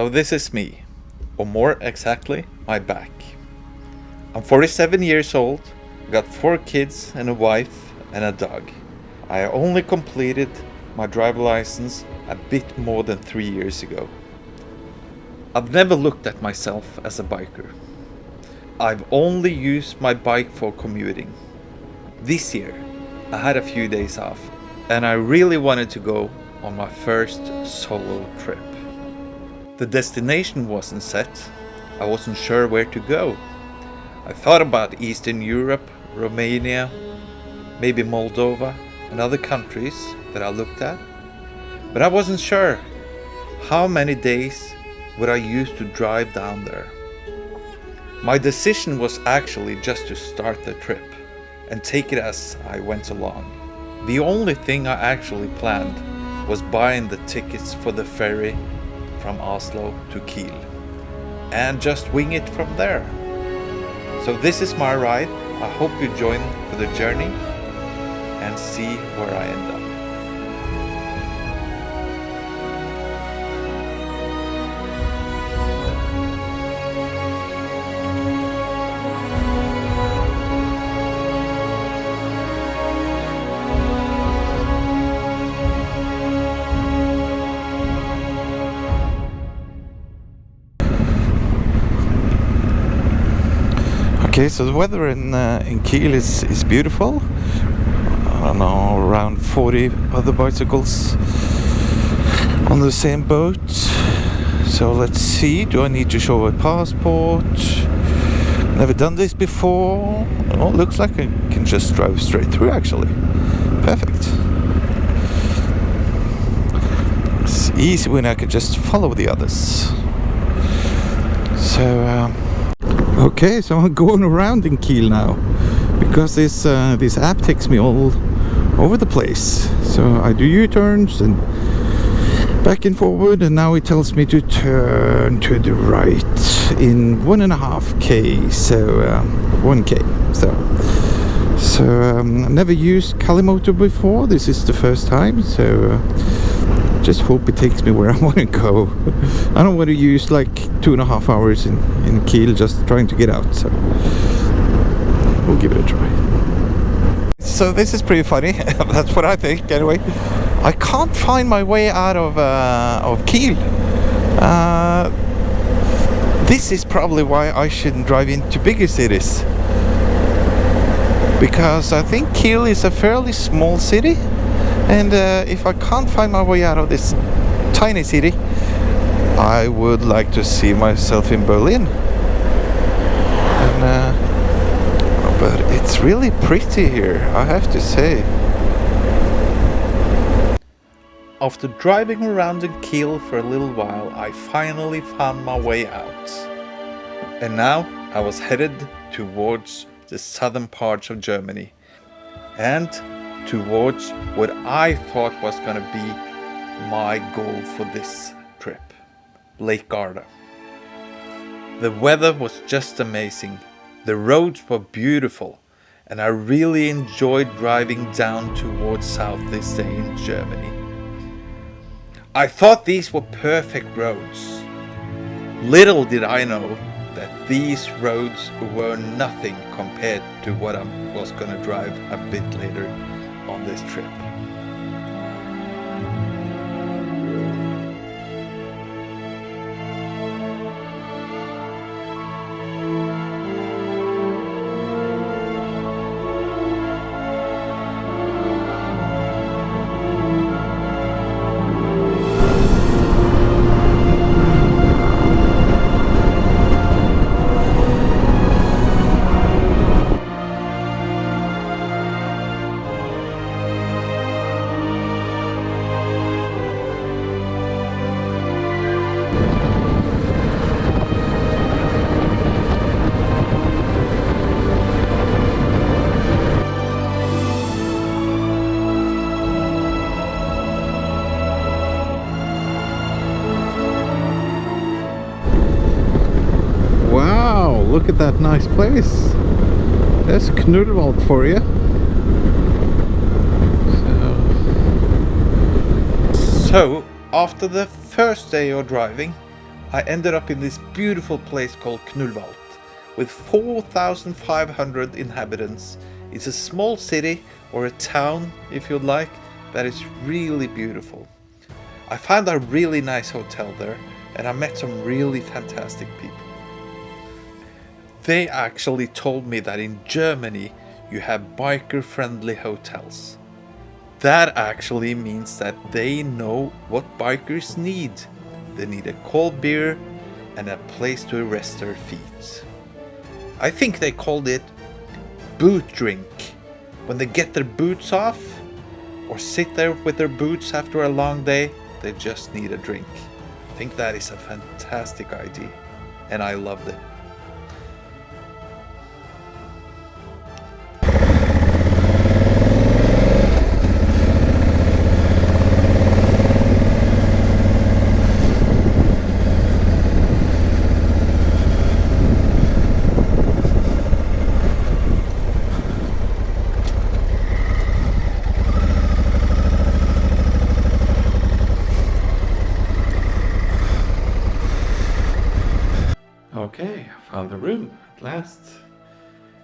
So this is me, or more exactly, my back. I'm 47 years old, got 4 kids and a wife and a dog. I only completed my driver license a bit more than 3 years ago. I've never looked at myself as a biker. I've only used my bike for commuting. This year, I had a few days off, and I really wanted to go on my first solo trip. The destination wasn't set. I wasn't sure where to go. I thought about Eastern Europe, Romania, maybe Moldova, and other countries that I looked at. But I wasn't sure how many days would I use to drive down there. My decision was actually just to start the trip and take it as I went along. The only thing I actually planned was buying the tickets for the ferry from Oslo to Kiel and just wing it from there. So this is my ride. I hope you join for the journey and see where I end up. Okay, so the weather in Kiel is beautiful. I don't know, around 40 other bicycles on the same boat. So let's see, do I need to show a passport? Never done this before. Oh, looks like I can just drive straight through actually. Perfect. It's easy when I can just follow the others. So okay, so I'm going around in Kiel now because this app takes me all over the place. So I do U-turns and back and forward, and now it tells me to turn to the right in 1.5k, so 1k. So I've never used Kalimoto before. This is the first time, so just hope it takes me where I want to go. I don't want to use like 2.5 hours in Kiel just trying to get out, so we'll give it a try. So this is pretty funny. That's what I think anyway. I can't find my way out of Kiel. This is probably why I shouldn't drive into bigger cities, because I think Kiel is a fairly small city. And if I can't find my way out of this tiny city, I would like to see myself in Berlin. But it's really pretty here, I have to say. After driving around in Kiel for a little while, I finally found my way out. And now I was headed towards the southern parts of Germany. And towards what I thought was going to be my goal for this trip, Lake Garda. The weather was just amazing, the roads were beautiful, and I really enjoyed driving down towards South this day in Germany. I thought these were perfect roads. Little did I know that these roads were nothing compared to what I was going to drive a bit later on this trip. Look at that nice place. There's Kulal for you. So after the first day of driving, I ended up in this beautiful place called Kulal with 4,500 inhabitants. It's a small city, or a town if you'd like, that is really beautiful. I found a really nice hotel there, and I met some really fantastic people. They actually told me that in Germany you have biker-friendly hotels. That actually means that they know what bikers need. They need a cold beer and a place to rest their feet. I think they called it boot drink. When they get their boots off or sit there with their boots after a long day, they just need a drink. I think that is a fantastic idea, and I loved it. Okay, I found the room at last.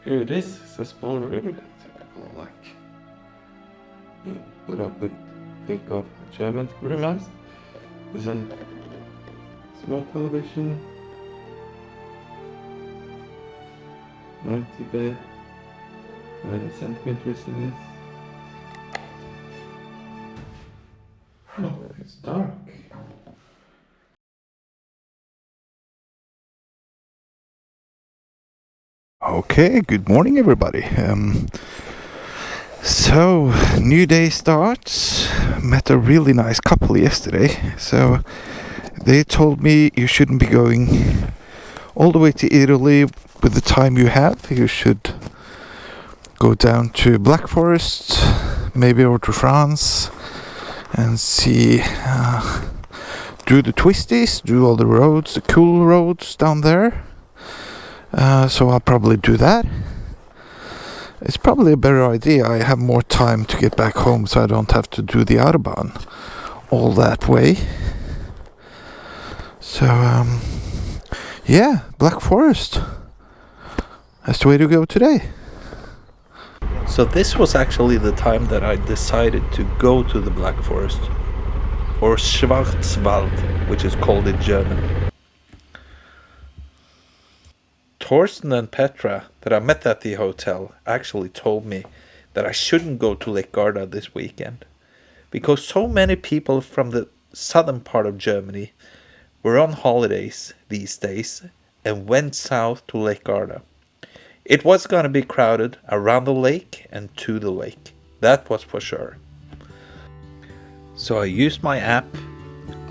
Here it is. It's a small room. Typical, like, what I would think of a German room as. There's a small television, 90 bed, 90 centimeters in this. Oh, it's dark. Okay, good morning everybody. So, new day starts. Met a really nice couple yesterday. So, they told me you shouldn't be going all the way to Italy with the time you have. You should go down to Black Forest, maybe over to France, and see, do the twisties, do all the roads, the cool roads down there. So I'll probably do that. It's probably a better idea. I have more time to get back home, so I don't have to do the Autobahn all that way. So, yeah, Black Forest. That's the way to go today. So this was actually the time that I decided to go to the Black Forest, or Schwarzwald, which is called in German. Torsten and Petra, that I met at the hotel, actually told me that I shouldn't go to Lake Garda this weekend, because so many people from the southern part of Germany were on holidays these days and went south to Lake Garda. It was going to be crowded around the lake and to the lake. That was for sure. So I used my app.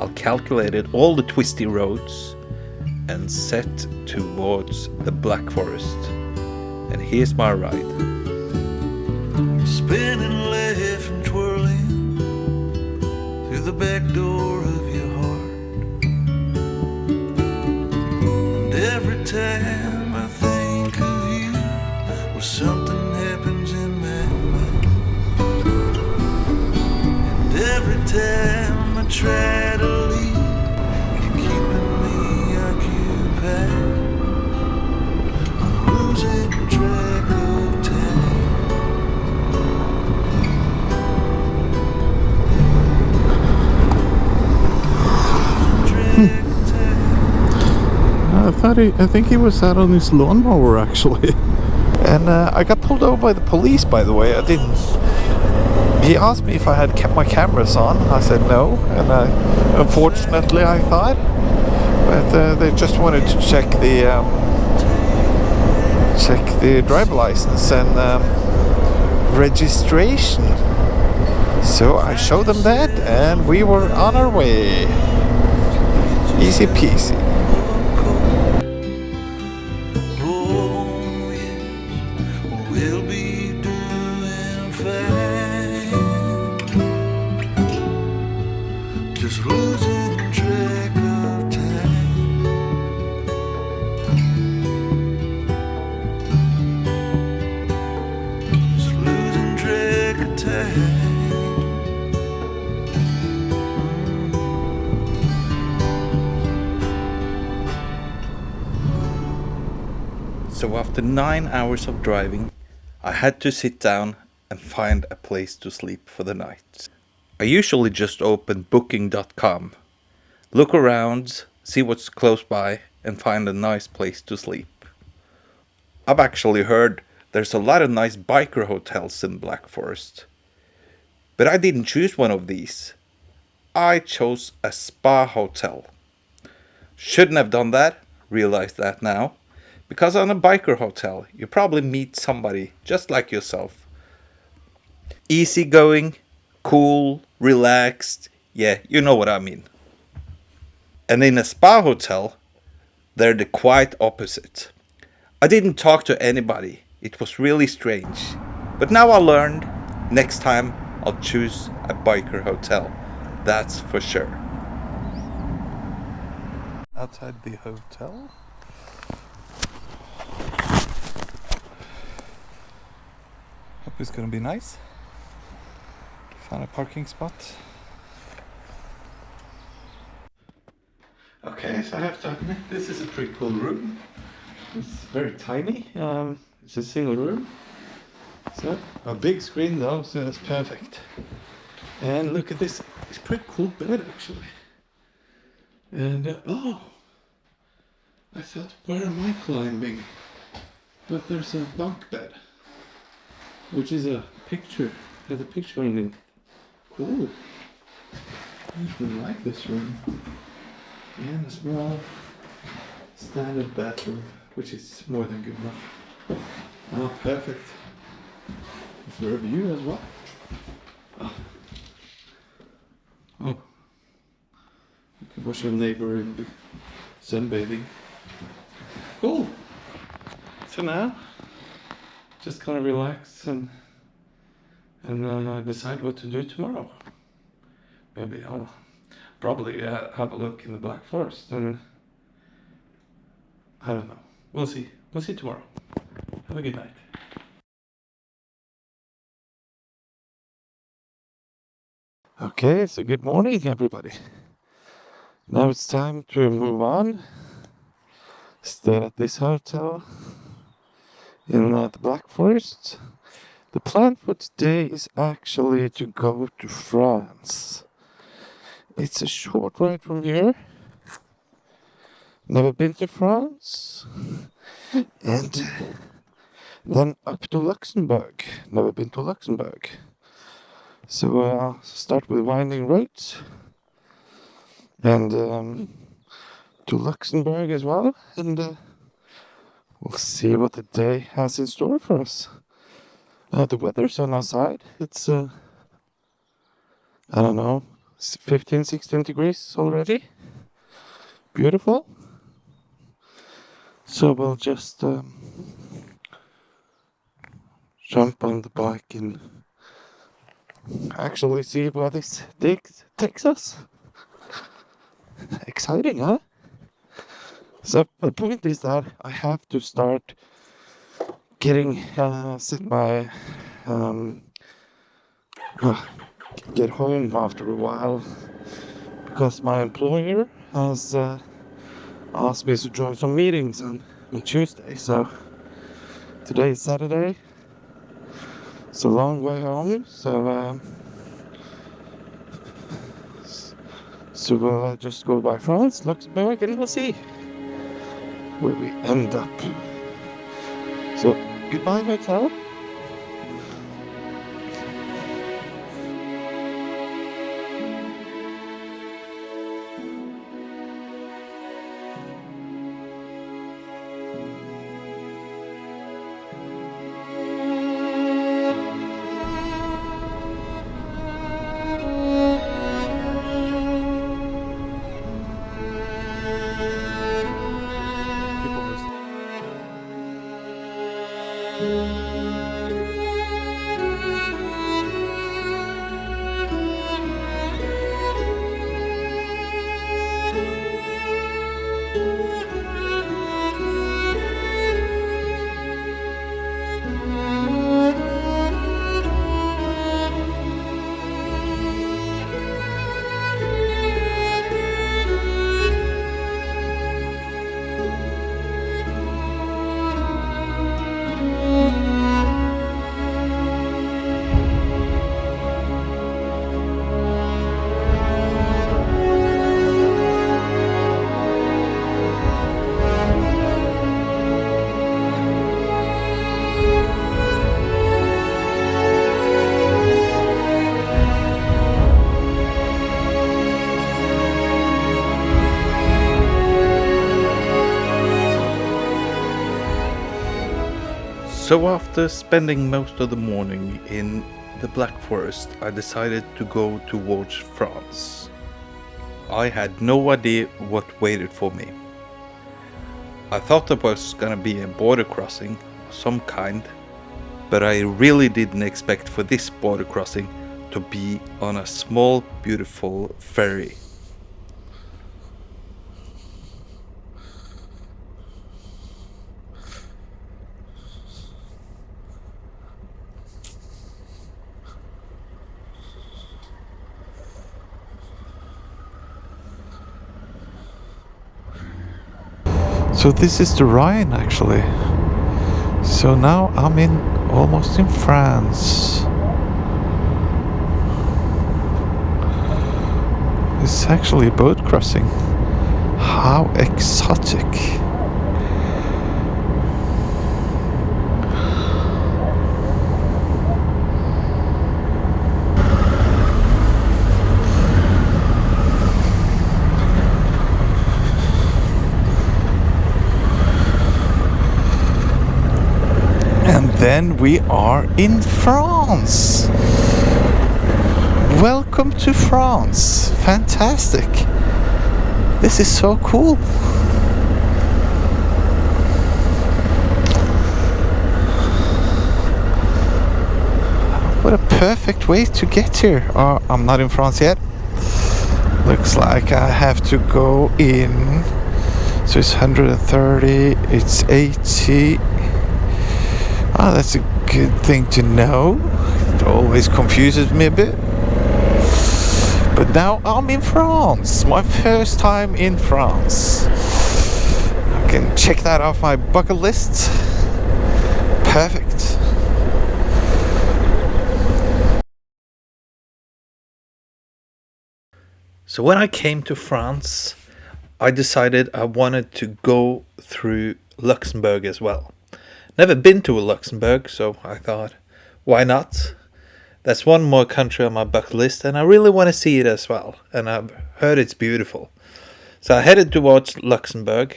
I calculated all the twisty roads and set towards the Black Forest. And here's my ride. Spinning left and twirling through the back door of your heart. And every time I think of you, well, something happens in my mind. And every time I try to leave, you're keeping me occupied. I'm losing track of time. I think he was out on his lawnmower actually. And I got pulled over by the police, by the way. I didn't. He asked me if I had kept my cameras on. I said no, and unfortunately I thought. But they just wanted to check the driver license and registration. So I showed them that, and we were on our way. Easy peasy. Oh, yes, we'll be doing fine. Just losing track of time. Just losing track of time. So after 9 hours of driving, I had to sit down and find a place to sleep for the night. I usually just open booking.com, look around, see what's close by, and find a nice place to sleep. I've actually heard there's a lot of nice biker hotels in Black Forest. But I didn't choose one of these. I chose a spa hotel. Shouldn't have done that, realize that now. Because on a biker hotel, you probably meet somebody just like yourself. Easygoing, cool, relaxed. Yeah, you know what I mean. And in a spa hotel, they're the quite opposite. I didn't talk to anybody. It was really strange. But now I learned, next time I'll choose a biker hotel. That's for sure. Outside the hotel. Hope it's gonna be nice. Found a parking spot. Okay, so I have to admit, this is a pretty cool room. It's very tiny. It's a single room. So, a big screen though, so that's perfect. And look at this. It's a pretty cool bed actually. And, oh! I thought, where am I climbing? But there's a bunk bed. Which is a picture. There's a picture in it. Cool. I actually like this room. And a small standard bathroom, which is more than good enough. Oh, perfect. Is there a view as well? Oh. You can watch your neighbor in the sunbathing. Cool. So now, just gonna relax and decide what to do tomorrow. Maybe I'll probably have a look in the Black Forest, and I don't know. We'll see. We'll see tomorrow. Have a good night. Okay, so good morning, everybody. Now it's time to move on. Stay at this hotel in the Black Forest. The plan for today is actually to go to France. It's a short ride from here. Never been to France. And then up to Luxembourg. Never been to Luxembourg. So I'll start with winding roads. And to Luxembourg as well. And we'll see what the day has in store for us. The weather's on our side. It's, I don't know, 15, 16 degrees already. Beautiful. So we'll just jump on the bike and actually see where this takes us. Exciting, huh? So the point is that I have to start getting set my get home after a while, because my employer has asked me to join some meetings on Tuesday. So today is Saturday. It's a long way home. So we'll just go by France, Luxembourg, and we'll see where we end up. So goodbye, hotel. So after spending most of the morning in the Black Forest, I decided to go towards France. I had no idea what waited for me. I thought there was gonna be a border crossing of some kind, but I really didn't expect for this border crossing to be on a small, beautiful ferry. So this is the Rhine actually. So now I'm almost in France. It's actually a boat crossing. How exotic. And then we are in France. Welcome to France. Fantastic. This is so cool. What a perfect way to get here. I'm not in France yet. Looks like I have to go in. So it's 130, it's 80. Oh, that's a good thing to know. It always confuses me a bit. But now I'm in France. My first time in France. I can check that off my bucket list. Perfect. So when I came to France, I decided I wanted to go through Luxembourg as well. Never been to Luxembourg, so I thought, why not? That's one more country on my bucket list, and I really want to see it as well. And I've heard it's beautiful. So I headed towards Luxembourg,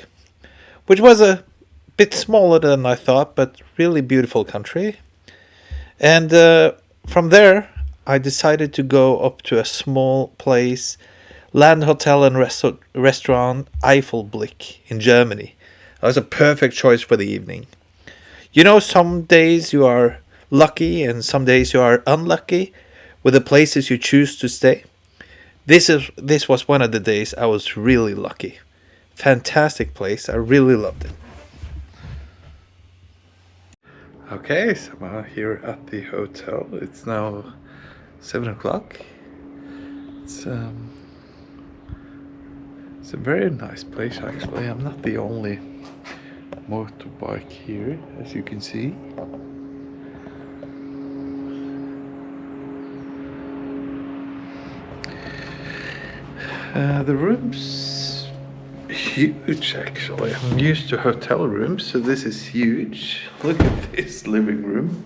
which was a bit smaller than I thought, but really beautiful country. And from there, I decided to go up to a small place, land hotel and restaurant Eiffelblick in Germany. That was a perfect choice for the evening. You know, some days you are lucky and some days you are unlucky with the places you choose to stay. This was one of the days I was really lucky. Fantastic place. I really loved it. Okay, so I'm here at the hotel. It's now 7 o'clock. It's a very nice place actually. I'm not the only motorbike here, as you can see. The room's huge actually. I'm used to hotel rooms, so this is huge. Look at this living room.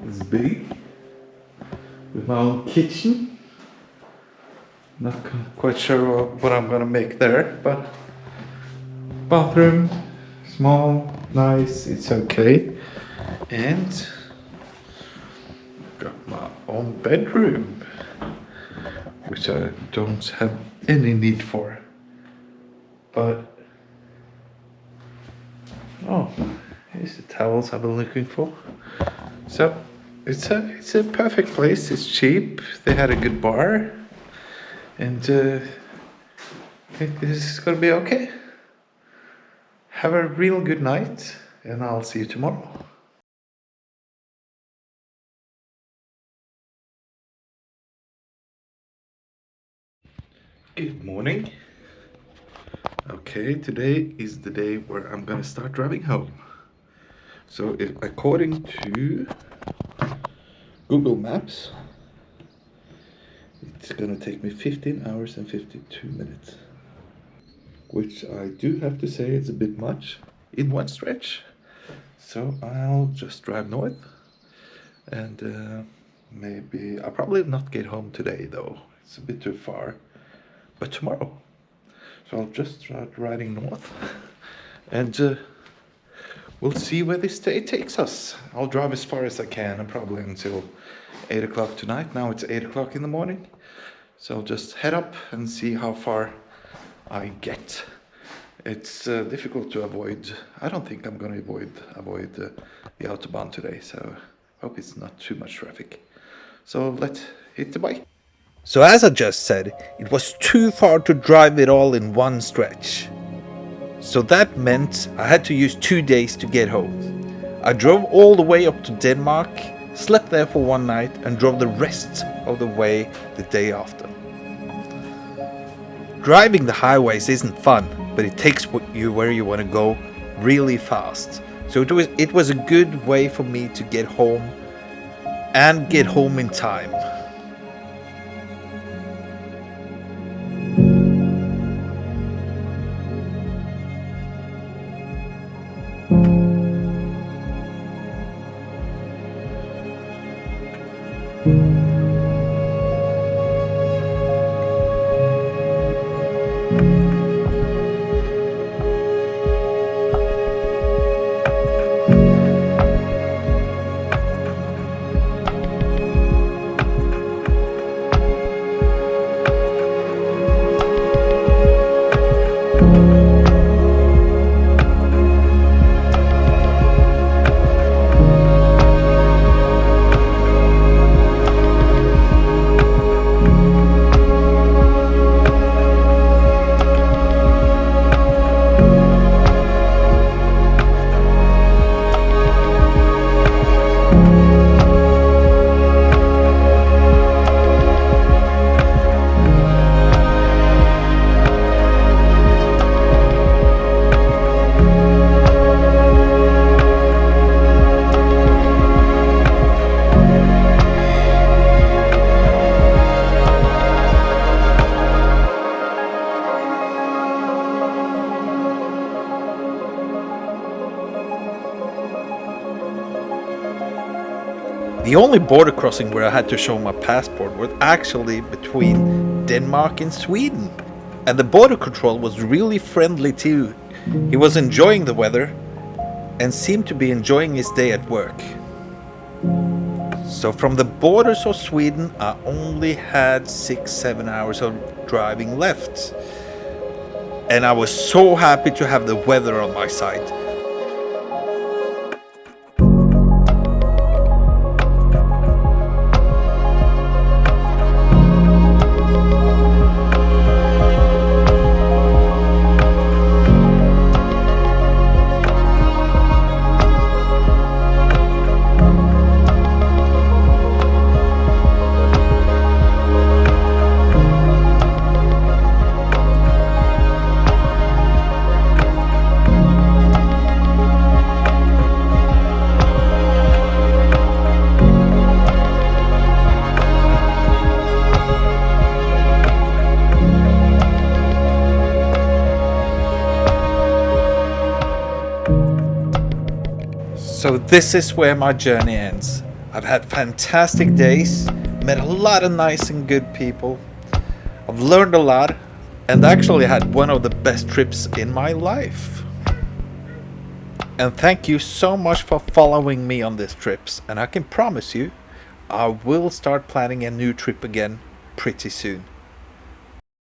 It's big. With my own kitchen. Not quite sure what I'm gonna make there, but bathroom, small, nice, it's okay. And got my own bedroom, which I don't have any need for. But oh, here's the towels I've been looking for. So it's a perfect place. It's cheap. They had a good bar, and I think this is gonna be okay. Have a real good night, and I'll see you tomorrow. Good morning. Okay, today is the day where I'm gonna start driving home. So according to Google Maps, it's gonna take me 15 hours and 52 minutes. Which I do have to say is a bit much in one stretch. So I'll just drive north, and maybe I'll probably not get home today though. It's a bit too far, but tomorrow. So I'll just start riding north, and we'll see where this day takes us. I'll drive as far as I can, and probably until 8 o'clock tonight. Now it's 8 o'clock in the morning. So I'll just head up and see how far I get. It's difficult to avoid. I don't think I'm going to avoid the Autobahn today, so I hope it's not too much traffic. So let's hit the bike. So as I just said, it was too far to drive it all in one stretch. So that meant I had to use 2 days to get home. I drove all the way up to Denmark, slept there for one night, and drove the rest of the way the day after. Driving the highways isn't fun, but it takes you where you want to go really fast. So it was a good way for me to get home and get home in time. The only border crossing where I had to show my passport was actually between Denmark and Sweden. And the border control was really friendly too. He was enjoying the weather and seemed to be enjoying his day at work. So from the borders of Sweden, I only had 6-7 hours of driving left. And I was so happy to have the weather on my side. So this is where my journey ends. I've had fantastic days, met a lot of nice and good people. I've learned a lot and actually had one of the best trips in my life. And thank you so much for following me on these trips, and I can promise you I will start planning a new trip again pretty soon.